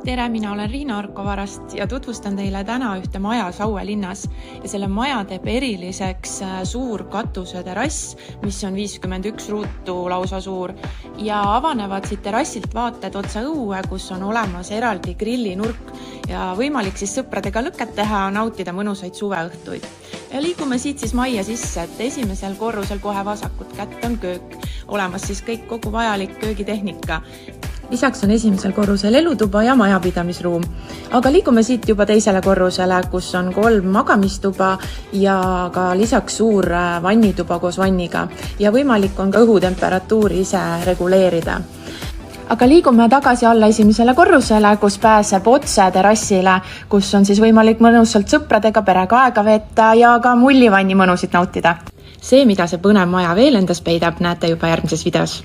Tere, mina olen Riina Arkovarast ja tutvustan teile täna ühte maja Saue linnas. Ja selle maja teeb eriliseks suur katuseterass, mis on 51 ruutu lausa suur. Ja avanevad siit terrassilt vaated otsa õue, kus on olemas eraldi grillinurk ja võimalik siis sõpradega lõket teha, nautida mõnusaid suveõhtuid. Ja liigume siit siis majja sisse, et esimesel korrusel kohe vasakut kätt on köök. Olemas siis kogu vajalik köögitehnika. Lisaks on esimesel korrusel elutuba ja majapidamisruum. Aga liigume siit juba teisele korrusele, kus on 3 magamistuba ja ka lisaks suur vannituba koos vanniga. Ja võimalik on ka õhutemperatuuri ise reguleerida. Aga liigume tagasi alla esimesele korrusele, kus pääseb otse terrassile, kus on siis võimalik mõnusalt sõpradega perega aega veeta ja ka mullivanni mõnusid nautida. See, mida see põnev maja veel endas peidab, näete juba järgmises videos.